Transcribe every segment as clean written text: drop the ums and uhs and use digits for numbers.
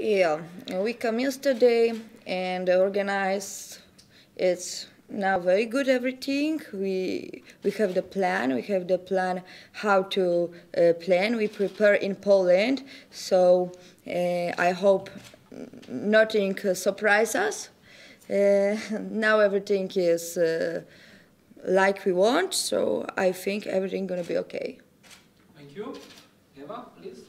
Yeah, we come yesterday and organize. It's now very good everything. We have the plan. We have the plan how to plan. We prepare in Poland. So I hope nothing surprise us. Now everything is like we want. So I think everything gonna be okay. Thank you. Eva, please.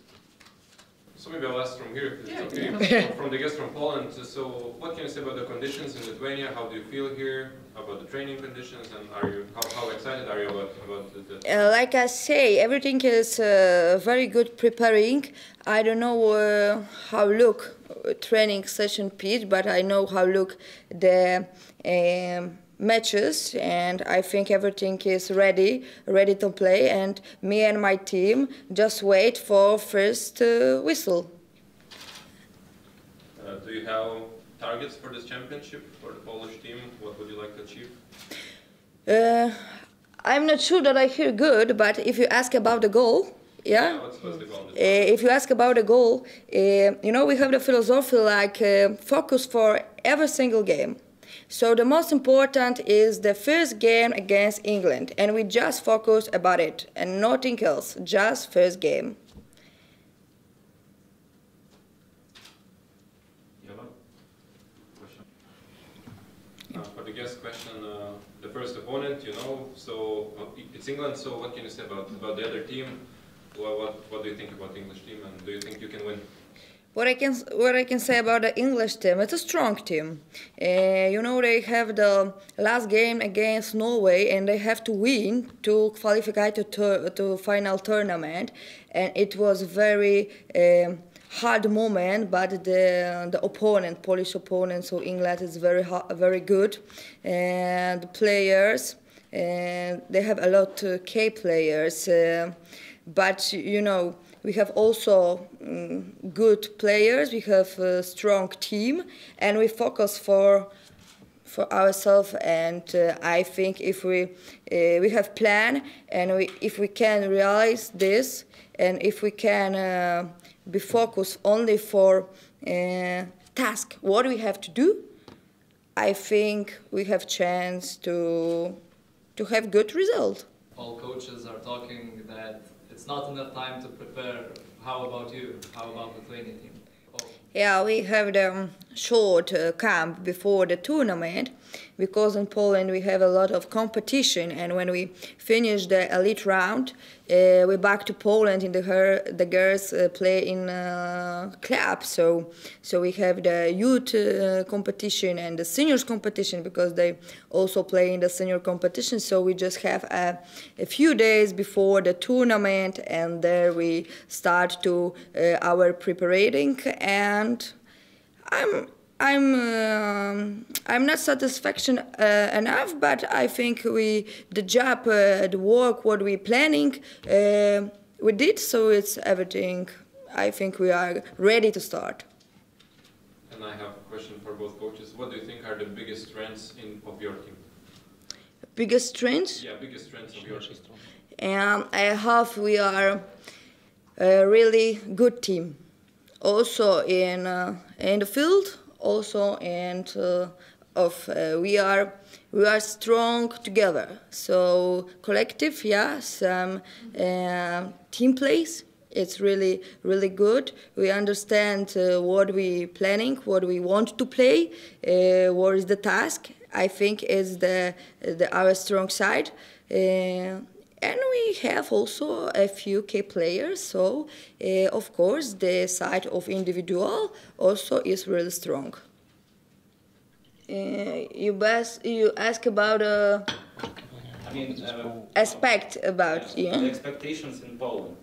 So maybe I'll ask from here, if it's okay. From the guest from Poland, so what can you say about the conditions in Lithuania? How do you feel here about the training conditions, and how excited are you about the like I say, everything is very good preparing. I don't know how look training session pitch, but I know how look the matches, and I think everything is ready to play, and me and my team just wait for first whistle. Do you have targets for this championship for the Polish team? What would you like to achieve? I'm not sure that I hear good, but if you ask about the goal, yeah. What's the goal? If you ask about the goal, you know, we have the philosophy like focus for every single game. So the most important is the first game against England, and we just focus about it and nothing else, just first game. For the guest question, the first opponent, you know, so it's England. So what can you say about the other team? What do you think about the English team, and do you think you can win? What I can say about the English team, it's a strong team. You know, they have the last game against Norway, and they have to win to qualify to final tournament. And it was very hard moment, but the opponent, Polish opponent, so England is very good. And the players, they have a lot of K players, but you know. We have also good players. We have a strong team, and we focus for ourselves. And I think if we have plan, and if we can realize this, and if we can be focused only for task what we have to do, I think we have chance to have good result. All coaches are talking that it's not enough time to prepare. How about you? How about the Lithuanian team? Oh. Yeah, we have the short camp before the tournament, because in Poland we have a lot of competition, and when we finish the elite round, we're back to Poland, and the girls play in club. So we have the youth competition and the seniors competition, because they also play in the senior competition. So we just have a few days before the tournament, and there we start to our preparing. And I'm not satisfaction enough, but I think the job, the work, what we planning, we did. So it's everything. I think we are ready to start. And I have a question for both coaches. What do you think are the biggest strengths of your team? Biggest strengths? Yeah, biggest strengths of your team. We are a really good team. Also in the field. Also, and we are strong together. So collective, yeah. Some team plays. It's really good. We understand what we planning, what we want to play, what is the task. I think is our strong side. And we have also a few key players, so of course the side of individual also is really strong. You ask about aspect about the expectations in Poland.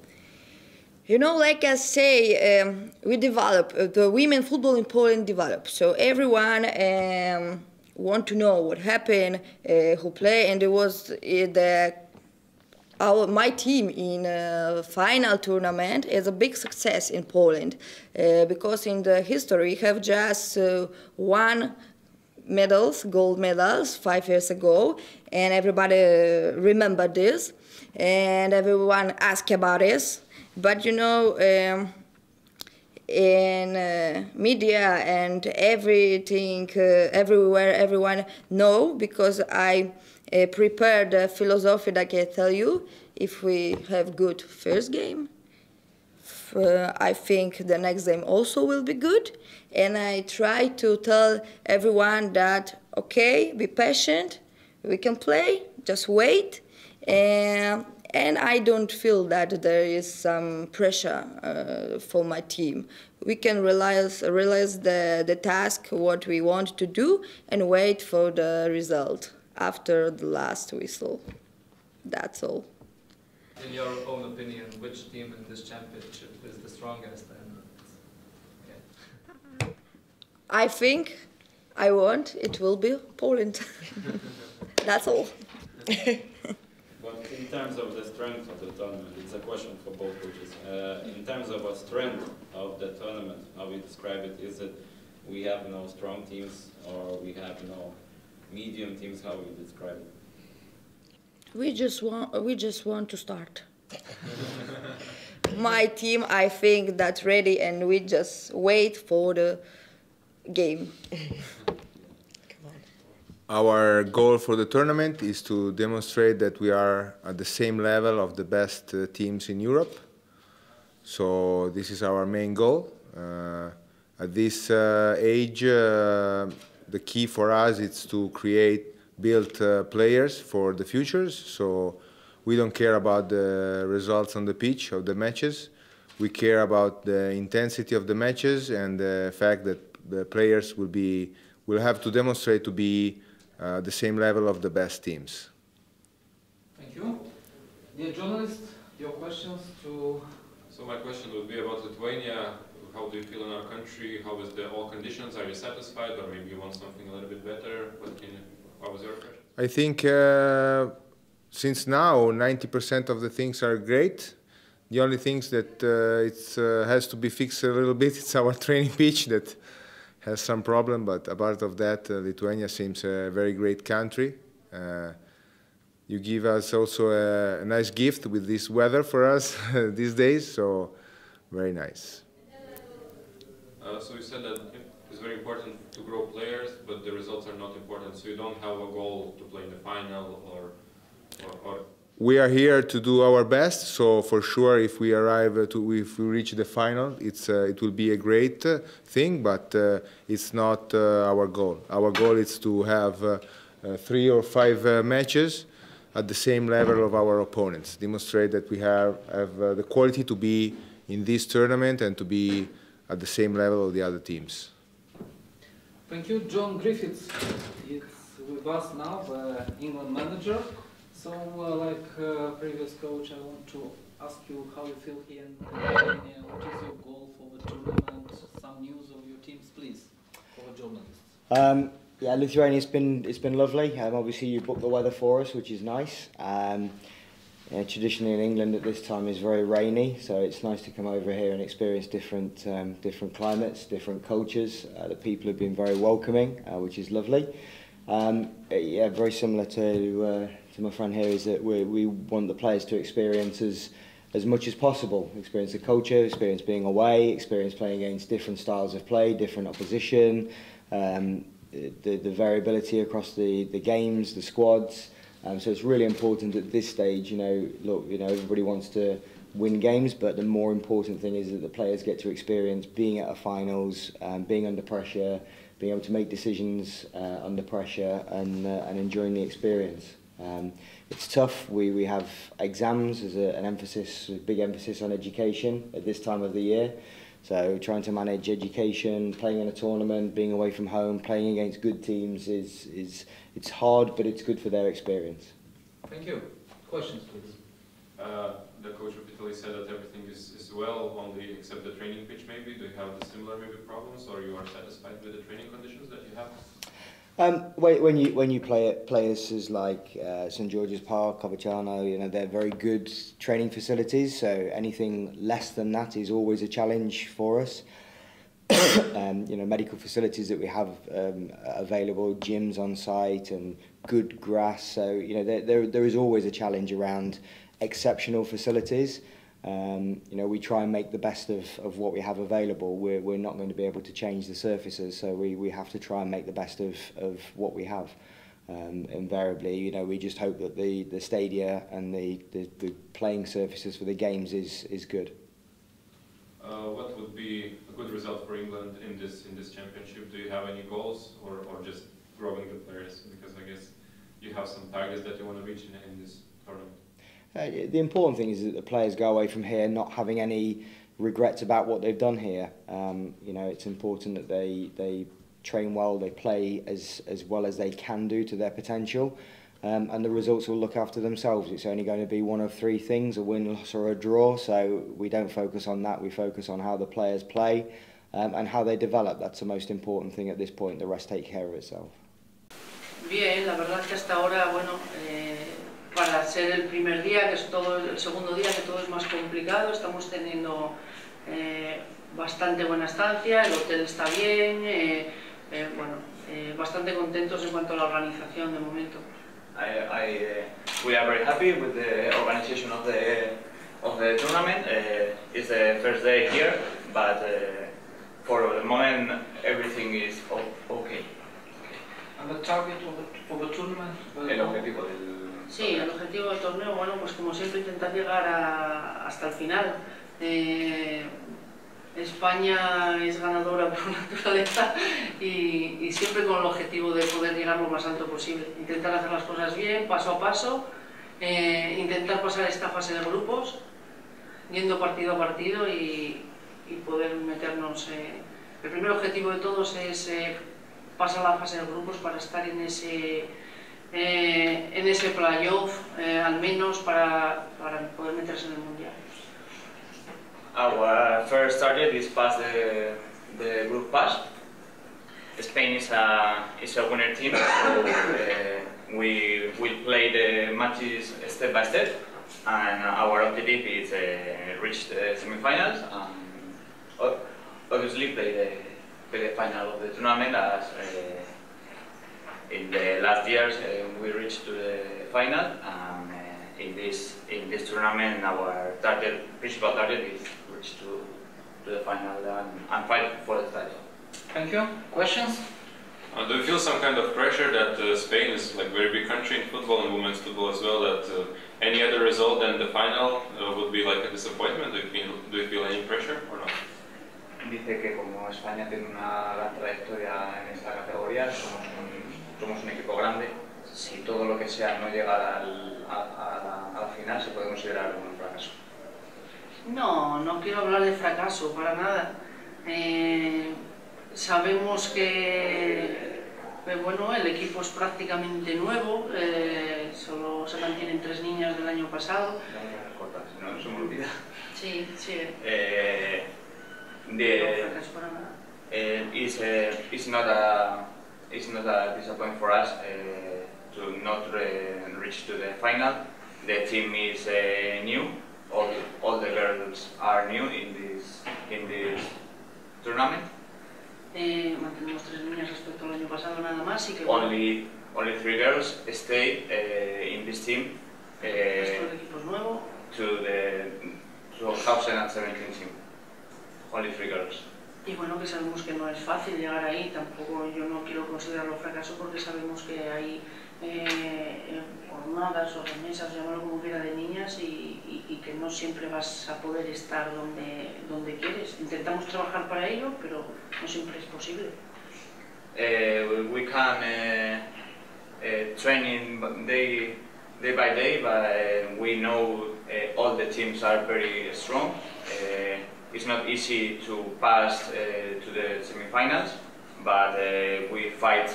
You know, like I say, we develop the women football in Poland develop. So everyone want to know what happened, who play, and it was my team in final tournament is a big success in Poland, because in the history we have just gold medals 5 years ago, and everybody remember this, and everyone ask about this. But you know, media and everything, everywhere, everyone know, because I prepared the philosophy that I can tell you. If we have good first game, I think the next game also will be good. And I try to tell everyone that, okay, be patient, we can play, just wait. And I don't feel that there is some pressure for my team. We can realize the task, what we want to do, and wait for the result after the last whistle. That's all. In your own opinion, which team in this championship is the strongest? And yeah. I think it will be Poland. That's all. But in terms of the strength of the tournament, it's a question for both coaches. In terms of the strength of the tournament, how we describe it, is it we have no strong teams or we have no medium teams? How we describe it? We just want to start. My team, I think, that's ready, and we just wait for the game. Our goal for the tournament is to demonstrate that we are at the same level of the best teams in Europe. So this is our main goal. At this age, the key for us is to build players for the futures. So we don't care about the results on the pitch of the matches. We care about the intensity of the matches and the fact that the players will have to demonstrate to be the same level of the best teams. Thank you. Dear journalist, your questions to... So my question would be about Lithuania. How do you feel in our country? How is the all conditions? Are you satisfied, or maybe you want something a little bit better? What was your question? I think since now 90% of the things are great. The only things that has to be fixed a little bit, it's our training pitch that has some problem, but apart of that, Lithuania seems a very great country. You give us also a nice gift with this weather for us these days, so very nice. So you said that it's very important to grow players, but the results are not important, so you don't have a goal to play in the final or... We are here to do our best, so for sure if we if we reach the final, it will be a great thing, but it's not our goal. Our goal is to have 3 or 5 matches at the same level of our opponents, demonstrate that we have the quality to be in this tournament and to be at the same level of the other teams. Thank you. John Griffiths is with us now, the England manager. So, like previous coach, I want to ask you how you feel here in Lithuania. What is your goal for the tournament? Some news of your teams, please, for the journalists. Yeah, Lithuania, it's been lovely. Obviously, you booked the weather for us, which is nice. Traditionally in England at this time is very rainy, so it's nice to come over here and experience different climates, different cultures. The people have been very welcoming, which is lovely. Yeah, very similar to my friend here, is that we want the players to experience as much as possible. Experience the culture, experience being away, experience playing against different styles of play, different opposition, the variability across the games, the squads. So it's really important at this stage, everybody wants to win games, but the more important thing is that the players get to experience being at a finals, being under pressure, being able to make decisions under pressure, and enjoying the experience. It's tough. We have exams as a big emphasis on education at this time of the year. So trying to manage education, playing in a tournament, being away from home, playing against good teams it's hard, but it's good for their experience. Thank you. Questions, please. The coach of Italy said that everything is well, only except the training pitch maybe. Do you have the similar maybe problems, or you are satisfied with the training conditions that you have? When you play at places like St George's Park, Coverciano, they're very good training facilities. So anything less than that is always a challenge for us. Medical facilities that we have available, gyms on site, and good grass. So there is always a challenge around exceptional facilities. You know, we try and make the best of what we have available. We're not going to be able to change the surfaces, so we have to try and make the best of what we have. Invariably, you know, we just hope that the stadia and the playing surfaces for the games is good. What would be a good result for England in this championship? Do you have any goals, or just growing the players? Because I guess you have some targets that you want to reach in this tournament. The important thing is that the players go away from here not having any regrets about what they've done here. You know, it's important that they train well, they play as well as they can do to their potential, and the results will look after themselves. It's only going to be one of three things: a win, loss or a draw. So we don't focus on that, we focus on how the players play and how they develop. That's the most important thing at this point. The rest take care of itself. Bien, la verdad que hasta ahora, bueno, para ser el primer día, que es todo el segundo día, que todo es más complicado, estamos teniendo bastante buena estancia, el hotel está bien, bueno, bastante contentos en cuanto a la organización de momento. We are very happy with the organization of the tournament. It's the first day here, but for the moment everything is okay. And the target of the tournament? El objetivo del... Sí, el objetivo del torneo, bueno, pues como siempre intentar llegar hasta el final. España es ganadora por naturaleza y siempre con el objetivo de poder llegar lo más alto posible. Intentar hacer las cosas bien, paso a paso, intentar pasar esta fase de grupos, yendo partido a partido y poder meternos... el primer objetivo de todos es pasar la fase de grupos para estar en ese playoff, al menos para poder meterse en el Mundial. Our first target is pass the group pass. Spain is a winner team, so we will play the matches step by step, and our objective is reach the semi-finals and obviously play the final of the tournament. As in the last years we reached to the final, and in this tournament our principal target is reach to the final and fight for the title. Thank you. Questions? Do you feel some kind of pressure that Spain is like a very big country in football and women's football as well, that any other result than the final would be like a disappointment? Do you feel any pressure or not? Dice que como España tiene una gran trayectoria en esta categoría, somos un equipo grande, si todo lo que sea no llegar a la final se puede considerar un fracaso. No, no quiero hablar de fracaso, para nada. Sabemos que bueno, el equipo es prácticamente nuevo, solo se mantienen 3 niñas del año pasado. No se me olvida. Sí, sí. It's not a disappointment for us to not reach to the final. The team is new. All the girls are new in this tournament. Mantenemos 3 niñas respecto al año pasado nada más y que only 3 girls stay in this team. El equipo es nuevo. To the 2017 team. Only 3 girls. Y bueno, que sabemos que no es fácil llegar ahí, tampoco yo no quiero considerarlo fracaso porque sabemos que hay jornadas o remesas, llamarlo como quiera, de niñas y que no siempre vas a poder estar donde quieres. Intentamos trabajar para ello, pero no siempre es posible. We can train day by day, but we know all the teams are very strong. It's not easy to pass to the semi-finals, but we fight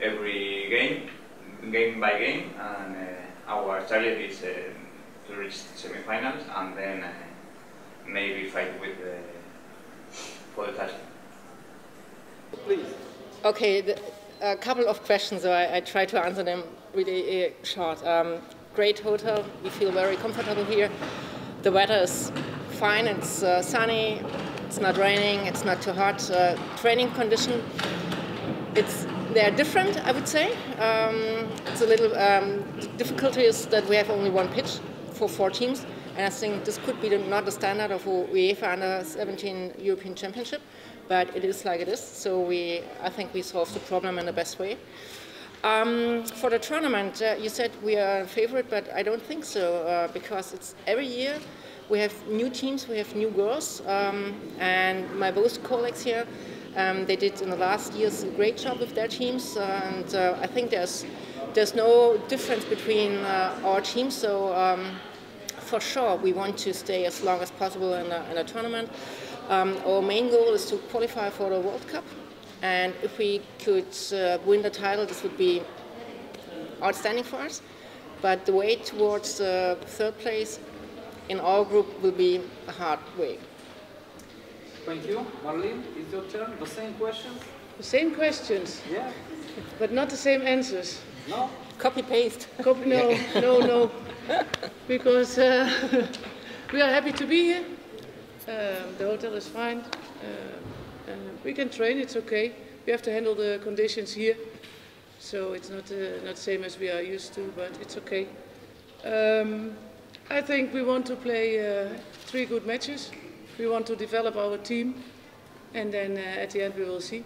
every game by game, and our target is to reach the semi-finals and then maybe fight for the title. Please. Okay, a couple of questions, so I try to answer them really short. Great hotel, we feel very comfortable here. The weather is fine, it's sunny, it's not raining, it's not too hot. Training condition, they're different, I would say. It's a little difficulty is that we have only one pitch for 4 teams, And I think this could be not the standard of UEFA Under-17 European Championship, but it is like it is. So I think we solved the problem in the best way. For the tournament, you said we are a favorite, but I don't think so, because it's every year we have new teams, we have new girls, and my both colleagues here, they did in the last years a great job with their teams, and I think there's no difference between our teams, so for sure we want to stay as long as possible in a tournament. Our main goal is to qualify for the World Cup, and if we could win the title, this would be outstanding for us, but the way towards third place in our group will be a hard way. Thank you. Marlene, it's your turn. The same questions? The same questions? Yeah. But not the same answers? No? Copy-paste. No. Because we are happy to be here. The hotel is fine. We can train, it's okay. We have to handle the conditions here. So it's not the same as we are used to, but it's okay. I think we want to play 3 good matches. We want to develop our team, and then at the end we will see.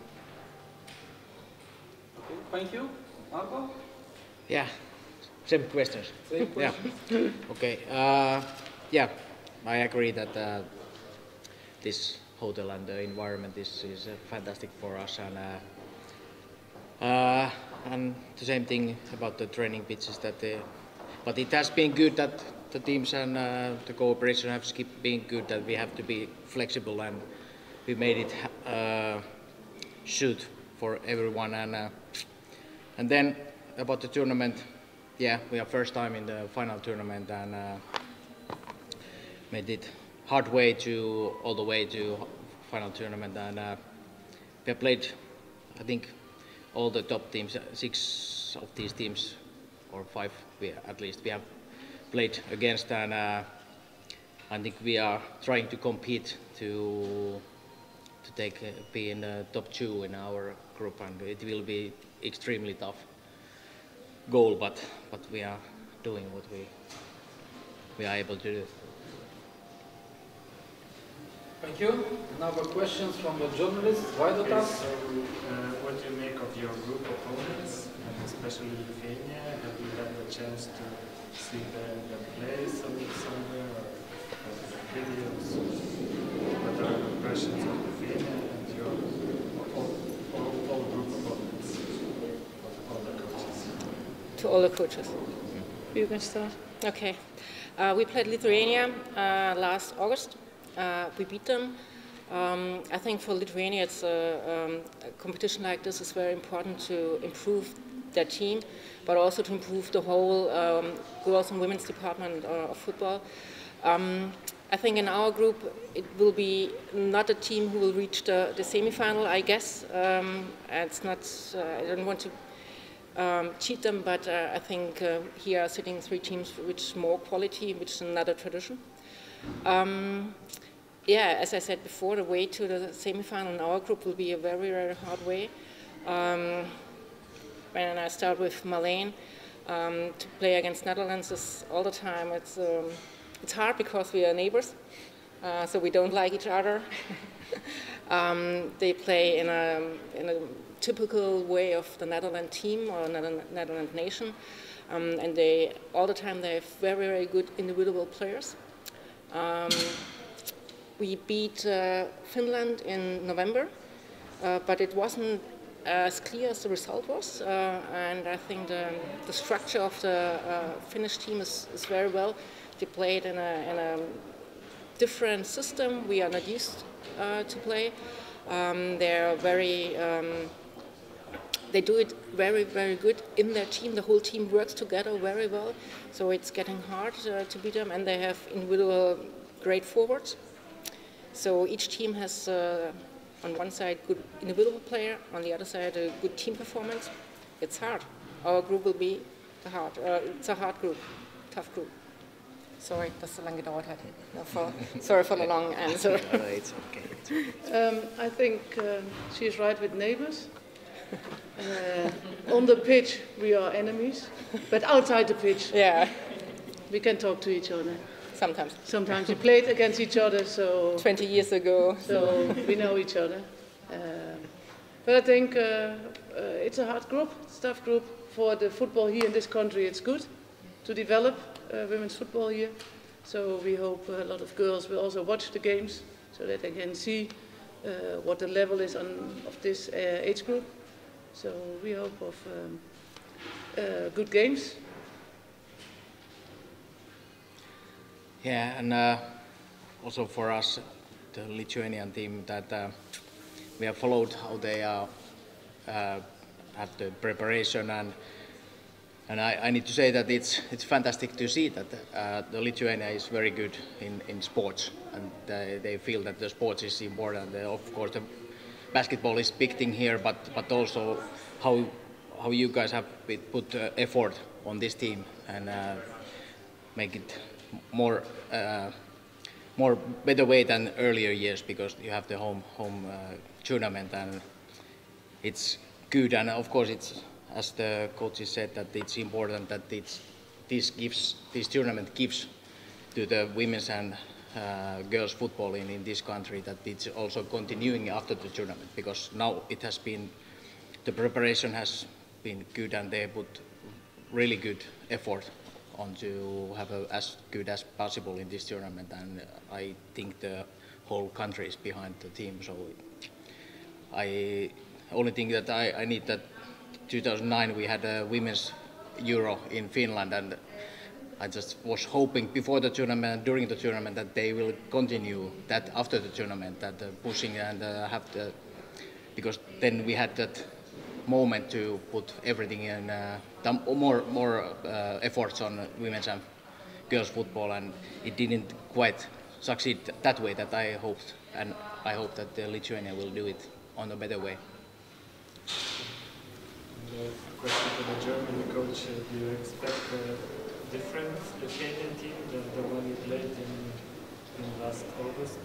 Okay, thank you. Marco? Yeah, same questions. Same questions. Yeah. Okay. Yeah, I agree that this hotel and the environment is fantastic for us, and the same thing about the training pitches. But it has been good that the teams and the cooperation have been good, that we have to be flexible, and we made it suit for everyone. And then about the tournament, yeah, we are first time in the final tournament, and made it hard way all the way to final tournament, and we have played, I think, all the top teams, 6 of these teams, or 5 at least, we have played against, and I think we are trying to compete to be in the top 2 in our group, and it will be extremely tough goal, but we are doing what we are able to do. Thank you. Another questions from the journalists. Why don't okay, so, what do you make of your group opponents, and especially Lithuania? Have you had the chance to see the play somewhere, or videos? What are the impressions of Lithuania and your all group opponents, of all the coaches? To all the coaches. You can start. Okay. We played Lithuania last August. We beat them. I think for Lithuania, it's a competition like this is very important to improve their team, but also to improve the whole girls and women's department of football. I think in our group, it will be not a team who will reach the semi-final, I guess. It's not, I don't want to cheat them, but I think here are sitting 3 teams which more quality, which is another tradition. Yeah, as I said before, the way to the semi-final in our group will be a very, very hard way. When I start with Marlene, to play against Netherlands is all the time. It's hard because we are neighbors, so we don't like each other. They play in a typical way of the Netherlands team or Netherlands nation, and all the time they have very, very good individual players. We beat Finland in November, but it wasn't as clear as the result was, and I think the structure of the Finnish team is very well. They played in a different system we are not used to play. They're very, they do it very, very good in their team. The whole team works together very well, so it's getting hard to beat them, and they have individual great forwards. So each team has, on one side, good individual player, on the other side, a good team performance. It's hard. Our group will be it's a hard group, tough group. Sorry, dass so lange gedauert hat. Sorry for the long answer. It's okay. I think she's right with neighbors. On the pitch, we are enemies, but outside the pitch, yeah, we can talk to each other. Sometimes. Sometimes we played against each other, so 20 years ago. so we know each other. But I think it's a hard group, it's a tough group. For the football here in this country, it's good to develop women's football here. So we hope a lot of girls will also watch the games so that they can see what the level is of this age group. So we hope of good games. Yeah, and also for us, the Lithuanian team, that we have followed how they have the preparation, and I need to say that it's fantastic to see that the Lithuania is very good in sports, and they feel that the sports is important. Of course, the basketball is big thing here, but also how you guys have put effort on this team and make it more better way than earlier years, because you have the home tournament, and it's good. And of course, it's, as the coaches said, that it's important that this tournament gives to the women's and girls football in this country, that it's also continuing after the tournament, because now it has been, the preparation has been good, and they put really good effort on to have as good as possible in this tournament, and I think the whole country is behind the team. So I only think that I need that 2009 we had a women's Euro in Finland, and I just was hoping before the tournament and during the tournament that they will continue that after the tournament, that pushing and have the, because then we had that moment to put everything in more efforts on women's and girls football, and it didn't quite succeed that way that I hoped, and I hope that Lithuania will do it on a better way. A question for the German coach: do you expect a different Lithuanian team than the one you played in last August?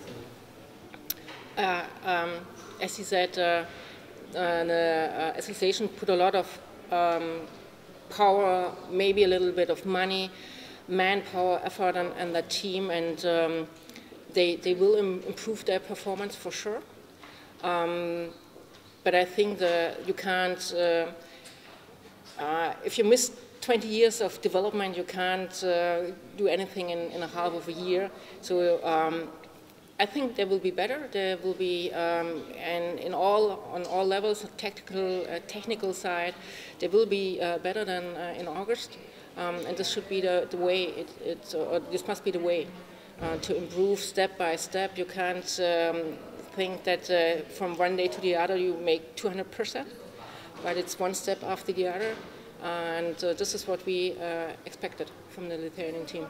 As he said, the association put a lot of power, maybe a little bit of money, manpower, effort on the team, and they will improve their performance for sure. But I think you can't, if you miss 20 years of development, you can't do anything in a half of a year. So I think they will be better. They will be, and on all levels, technical side, they will be better than in August. And this should be the way. This must be the way to improve step by step. You can't think that from one day to the other you make 200%, but it's one step after the other. And this is what we expected from the Lithuanian team.